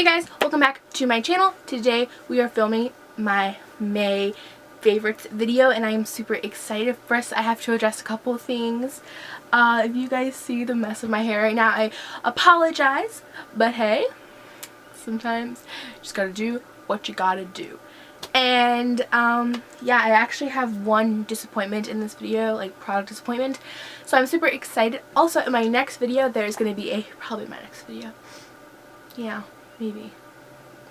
Hey guys, welcome back to my channel. Today we are filming my May favorites video and I am super excited. First, I have to address a couple of things. If you guys see the mess of my hair right now, I apologize, but hey, sometimes you just gotta do what you gotta do. And yeah, I actually have one disappointment in this video, like product disappointment, so I'm super excited. Also, in my next video there's gonna be probably my next video, yeah, maybe,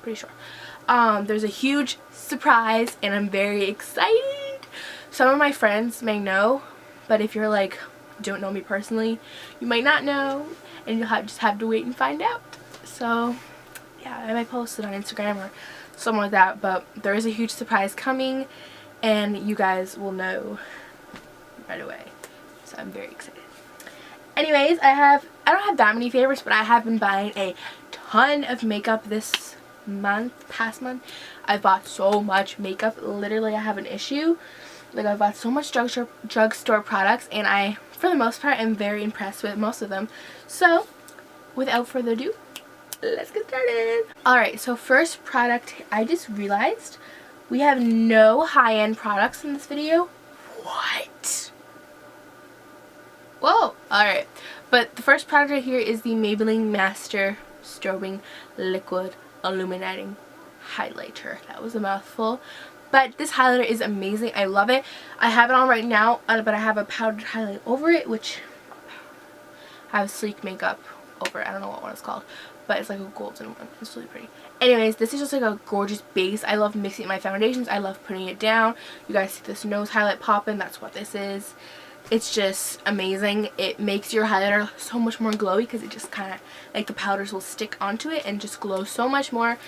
pretty sure, there's a huge surprise and I'm very excited. Some of my friends may know, but if you're like don't know me personally, you might not know and you'll just have to wait and find out. So yeah, I might post it on Instagram or something like that, but there is a huge surprise coming and you guys will know right away, so I'm very excited. Anyways, I don't have that many favorites, but I have been buying a ton of makeup this past month. I bought so much makeup, literally I have an issue. Like, I bought so much drugstore products and I, for the most part, am very impressed with most of them. So without further ado, let's get started. Alright, so first product, I just realized we have no high-end products in this video. What? Whoa, alright. But the first product right here is the Maybelline Master Strobing Liquid Illuminating Highlighter. That was a mouthful. But this highlighter is amazing. I love it. I have it on right now, but I have a powdered highlight over it, which I have sleek makeup over it. I don't know what one it's called, but it's like a golden one. It's really pretty. Anyways, this is just like a gorgeous base. I love mixing my foundations. I love putting it down. You guys see this nose highlight popping? That's what this is. It's just amazing. It makes your highlighter so much more glowy because it just kind of, like, the powders will stick onto it and just glow so much more.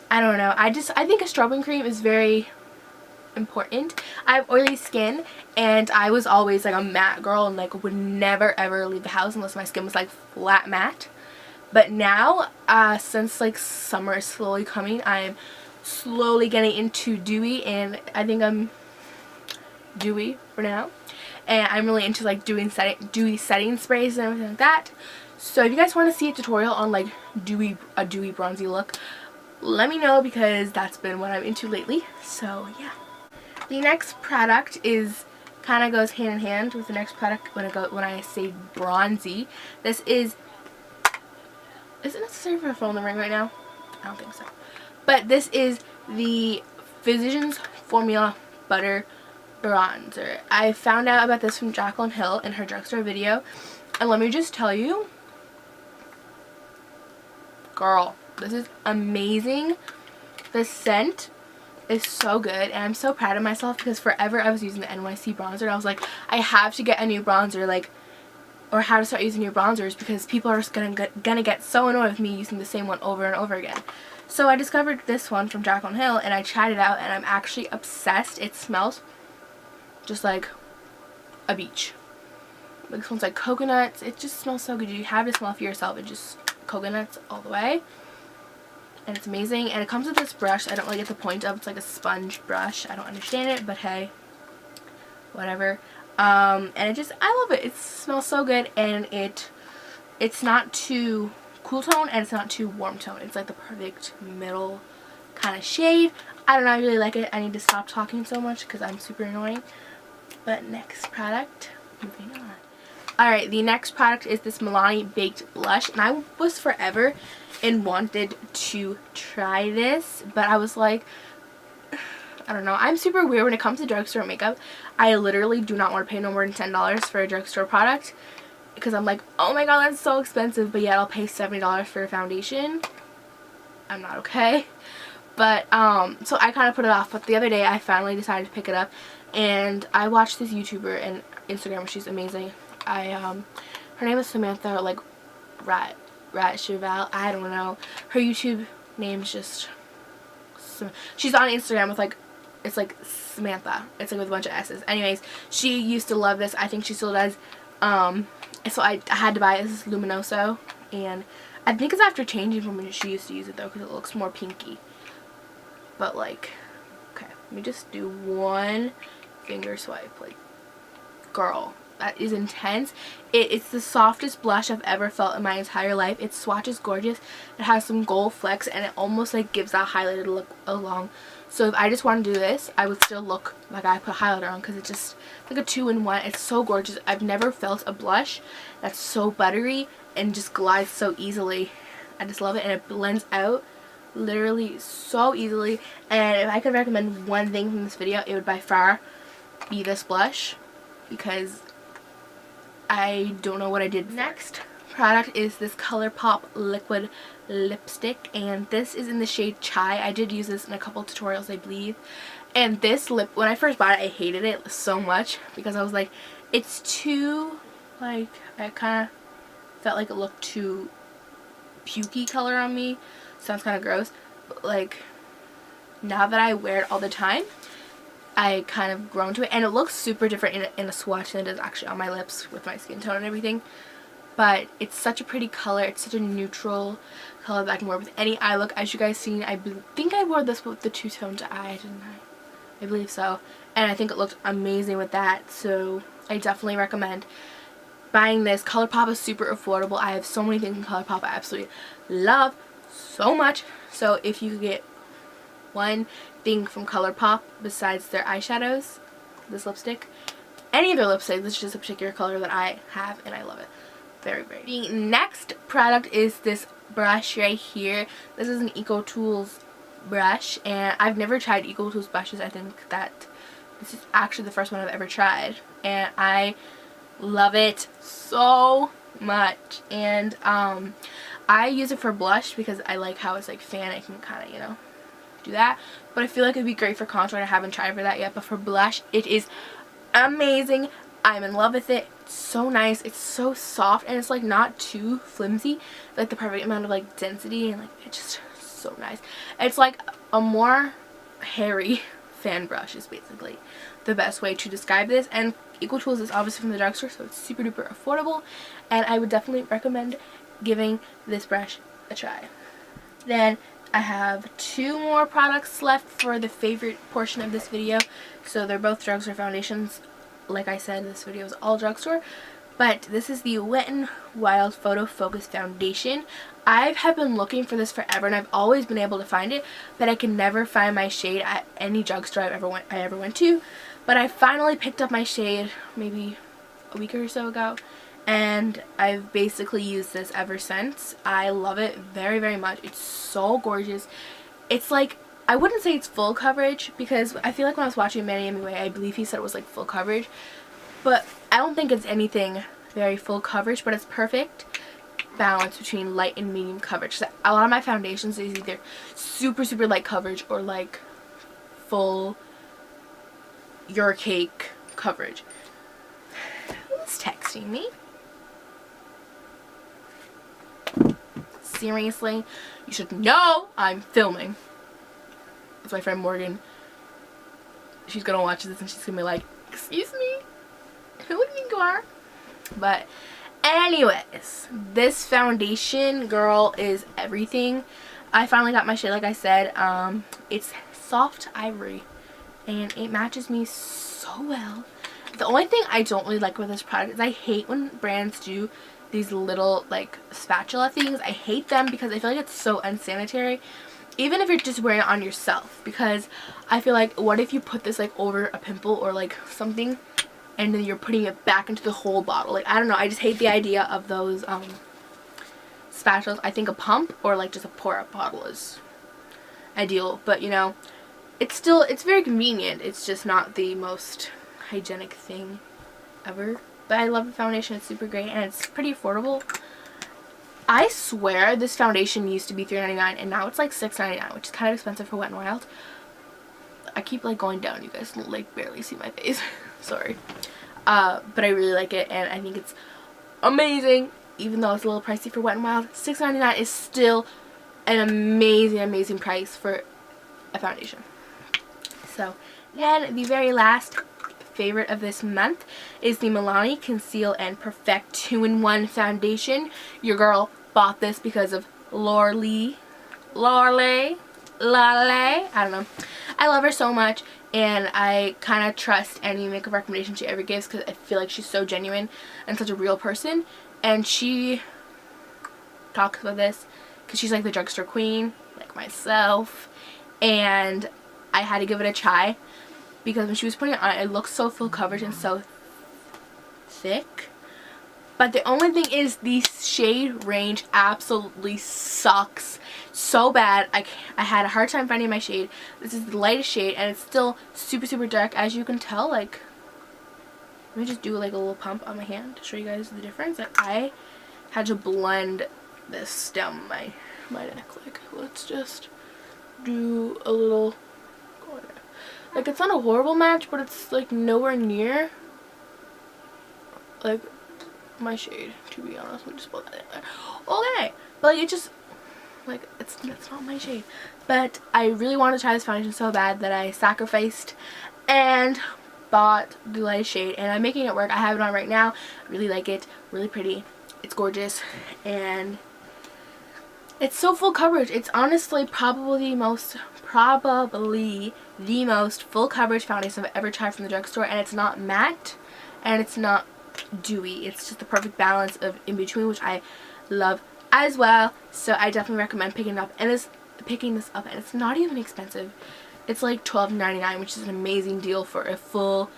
I don't know. I think a strobing cream is very important. I have oily skin and I was always like a matte girl and like would never ever leave the house unless my skin was like flat matte. But now, since like summer is slowly coming, I'm slowly getting into dewy, and I think I'm dewy for now. And I'm really into like dewy setting sprays and everything like that. So if you guys want to see a tutorial on like a dewy bronzy look, let me know because that's been what I'm into lately. So yeah. The next product kind of goes hand in hand with the next product when I say bronzy. This is it necessary for a phone to ring right now? I don't think so. But this is the Physicians Formula Butter Bronzer. I found out about this from Jaclyn Hill in her drugstore video, and let me just tell you, girl, this is amazing. The scent is so good and I'm so proud of myself because forever I was using the NYC bronzer and I was like, I have to get a new bronzer, like, or how to start using new bronzers because people are gonna get so annoyed with me using the same one over and over again. So I discovered this one from Jaclyn Hill and I tried it out and I'm actually obsessed. It smells just like a beach. Like, it smells like coconuts. It just smells so good. You have to smell for yourself. It's just coconuts all the way. And it's amazing. And it comes with this brush. I don't really get the point of. It's like a sponge brush. I don't understand it, but hey, whatever. And I love it. It smells so good, and it's not too cool tone and it's not too warm tone. It's like the perfect middle kind of shade. I don't know. I really like it. I need to stop talking so much because I'm super annoying. But next product, moving on. Alright, the next product is this Milani Baked Blush, and I was forever and wanted to try this, but I was like, I don't know. I'm super weird when it comes to drugstore makeup. I literally do not want to pay no more than $10 for a drugstore product because I'm like, oh my god, that's so expensive, but yet I'll pay $70 for a foundation. I'm not okay. But, so I kind of put it off, but the other day I finally decided to pick it up, and I watched this YouTuber and Instagram. She's amazing. Her name is Samantha, like, Rat Cheval. I don't know. Her YouTube name's just, she's on Instagram with like, it's like Samantha. It's like with a bunch of S's. Anyways, she used to love this. I think she still does. So I had to buy it. This is Lumonoiso, and I think it's after changing from when she used to use it though, because it looks more pinky. But like, okay, let me just do one finger swipe. Like, girl, that is intense. It's the softest blush I've ever felt in my entire life. Its swatch is gorgeous. It has some gold flecks and it almost like gives that highlighted look along. So if I just want to do this, I would still look like I put highlighter on because it's just like a 2-in-1. It's so gorgeous. I've never felt a blush that's so buttery and just glides so easily. I just love it, and it blends out literally so easily. And if I could recommend one thing from this video, it would by far be this blush, because I don't know what I did. Next product is this Colorpop liquid lipstick, and this is in the shade Chai. I did use this in a couple tutorials, I believe. And this lip, when I first bought it, I hated it so much because I was like, it's too, like, I kind of felt like it looked too pukey color on me. Sounds kind of gross, but like, now that I wear it all the time, I kind of grown to it, and it looks super different in a swatch than it does actually on my lips with my skin tone and everything. But it's such a pretty color. It's such a neutral color that I can wear with any eye look. As you guys seen, I think I wore this with the two-toned eye, didn't I? I believe so. And I think it looked amazing with that. So I definitely recommend buying this. Colourpop is super affordable. I have so many things in Colourpop I absolutely love so much. So if you could get one thing from Colourpop besides their eyeshadows, this lipstick, any of their lipsticks, this is just a particular color that I have and I love it. Very, very. The next product is this brush right here. This is an EKOTOOLS brush, and I've never tried EKOTOOLS brushes. I think that this is actually the first one I've ever tried, and I love it so much. And I use it for blush because I like how it's like fan. I can kind of, you know, do that. But I feel like it'd be great for contour. I haven't tried for that yet, but for blush, it is amazing. I'm in love with it. It's so nice. It's so soft, and it's like not too flimsy. Like the perfect amount of like density, and like it's just so nice. It's like a more hairy fan brush is basically the best way to describe this. And EKOTOOLS is obviously from the drugstore, so it's super duper affordable, and I would definitely recommend giving this brush a try. Then I have 2 more products left for the favorite portion of this video. So they're both drugstore foundations. Like I said, this video is all drugstore, but this is the Wet n Wild Photo Focus Foundation. I have been looking for this forever, and I've always been able to find it, but I can never find my shade at any drugstore I ever went to. But I finally picked up my shade maybe a week or so ago, and I've basically used this ever since. I love it very, very much. It's so gorgeous. It's like, I wouldn't say it's full coverage, because I feel like when I was watching Manny anyway, I believe he said it was like full coverage, but I don't think it's anything very full coverage, but it's perfect balance between light and medium coverage. So a lot of my foundations is either super, super light coverage or like full your cake coverage. Who's texting me? Seriously, you should know I'm filming. It's my friend Morgan. She's gonna watch this and she's gonna be like, excuse me, who do you think you are? But anyways, this foundation, girl, is everything. I finally got my shade, like I said. It's soft ivory and it matches me so well. The only thing I don't really like with this product is I hate when brands do these little like spatula things. I hate them because I feel like it's so unsanitary, even if you're just wearing it on yourself, because I feel like, what if you put this like over a pimple or like something and then you're putting it back into the whole bottle? Like, I don't know, I just hate the idea of those spatulas. I think a pump or like just a pour-up bottle is ideal, but you know, it's very convenient. It's just not the most hygienic thing ever. But I love the foundation. It's super great and it's pretty affordable. I swear this foundation used to be $3.99 and now it's like $6.99, which is kind of expensive for Wet n Wild. I keep like going down. You guys can like barely see my face. Sorry. But I really like it and I think it's amazing. Even though it's a little pricey for Wet n Wild, $6.99 is still an amazing, amazing price for a foundation. So then the very last favorite of this month is the Milani Conceal and Perfect 2-in-1 foundation. Your girl bought this because of Lorelei, I don't know. I love her so much. and I kind of trust any makeup recommendation she ever gives because I feel like she's so genuine and such a real person. And she talks about this because she's like the drugstore queen, like myself, and I had to give it a try because when she was putting it on, it looked so full coverage and so thick. But the only thing is the shade range absolutely sucks so bad. I had a hard time finding my shade. This is the lightest shade and it's still super, super dark, as you can tell. Like, let me just do like a little pump on my hand to show you guys the difference. Like, I had to blend this down my neck. Like, let's just do a little, like, it's not a horrible match, but it's like nowhere near like my shade, to be honest. Let me just put that in there. Okay, but like, it just, like, it's not my shade. But I really wanted to try this foundation so bad that I sacrificed and bought the lightest shade, and I'm making it work. I have it on right now. I really like it. Really pretty. It's gorgeous, and it's so full coverage. It's honestly probably the most full coverage foundation I've ever tried from the drugstore, and it's not matte and it's not dewy. It's just the perfect balance of in between, which I love as well. So I definitely recommend picking this up, and it's not even expensive. It's like $12.99, which is an amazing deal for a full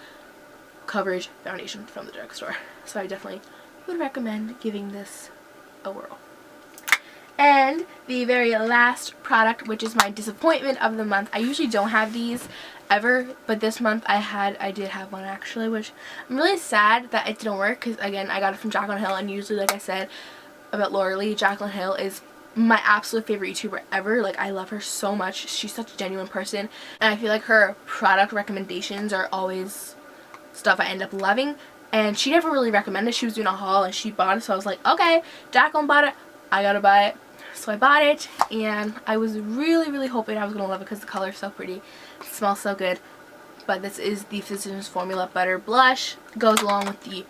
coverage foundation from the drugstore. So I definitely would recommend giving this a whirl. And the very last product, which is my disappointment of the month. I usually don't have these ever, but this month I did have one actually, which I'm really sad that it didn't work because, again, I got it from Jaclyn Hill, and usually, like I said about Laura Lee, Jaclyn Hill is my absolute favorite YouTuber ever. Like, I love her so much. She's such a genuine person, and I feel like her product recommendations are always stuff I end up loving. And she never really recommended. She was doing a haul and she bought it, so I was like, okay, Jaclyn bought it, I gotta buy it. So I bought it, and I was really, really hoping I was gonna love it because the color is so pretty, it smells so good. But this is the Physicians Formula Butter Blush. It goes along with the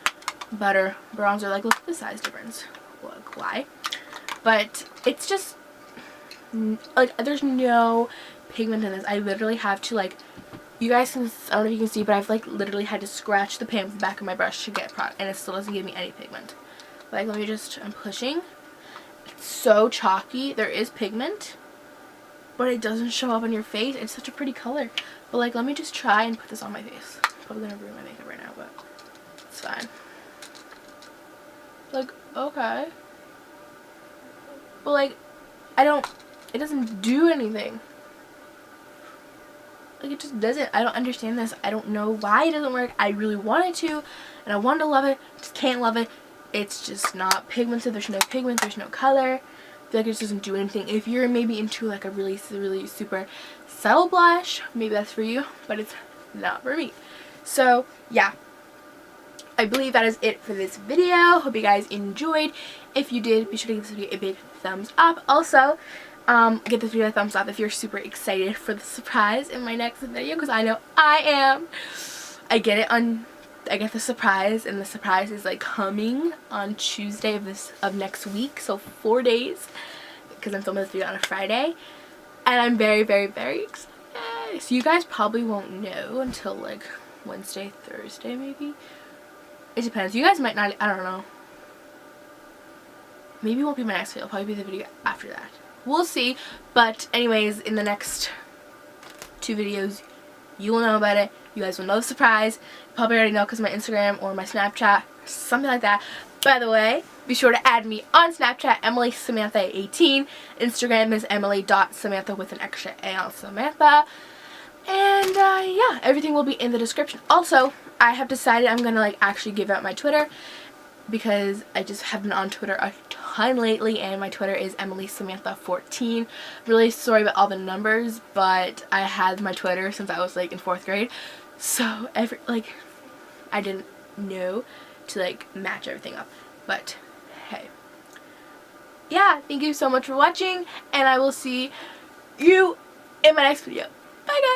Butter Bronzer. Like, look at the size difference. Look, why? But it's just, like, there's no pigment in this. I literally have to, like, you guys can, I don't know if you can see, but I've, like, literally had to scratch the pan with the back of my brush to get product, and it still doesn't give me any pigment. Like, let me just, I'm pushing. It's so chalky. There is pigment, but it doesn't show up on your face. It's such a pretty color. But, like, let me just try and put this on my face. I'm probably gonna ruin my makeup right now, but it's fine. Like, okay. But, like, it doesn't do anything. Like, it just doesn't. I don't understand this. I don't know why it doesn't work. I really wanted to, and I wanted to love it. Just can't love it. It's just not pigmented. There's no pigment. There's no color. I feel like it just doesn't do anything. If you're maybe into, like, a really, really super subtle blush, maybe that's for you, but it's not for me. So, yeah. I believe that is it for this video. Hope you guys enjoyed. If you did, be sure to give this video a big thumbs up. Also, give this video a thumbs up if you're super excited for the surprise in my next video, because I know I am. I get the surprise, and the surprise is, like, coming on Tuesday of next week, so 4 days, because I'm filming this video on a Friday, and I'm very, very, very excited. So you guys probably won't know until, like, Wednesday, Thursday, maybe. It depends. You guys might not, I don't know. Maybe it won't be my next video. It'll probably be the video after that. We'll see. But anyways, in the next 2 videos, you will know about it. You guys will know the surprise. You probably already know because my Instagram or my Snapchat, something like that. By the way, be sure to add me on Snapchat, Emily Samantha 18. Instagram is emily.samantha with an extra A on Samantha. And yeah, everything will be in the description. Also, I have decided I'm gonna, like, actually give out my Twitter, because I just have been on Twitter a ton lately, and my Twitter is emilysamantha14. Really sorry about all the numbers, but I had my Twitter since I was, like, in 4th grade, so I didn't know to, like, match everything up. But hey, yeah, thank you so much for watching, and I will see you in my next video. Bye, guys.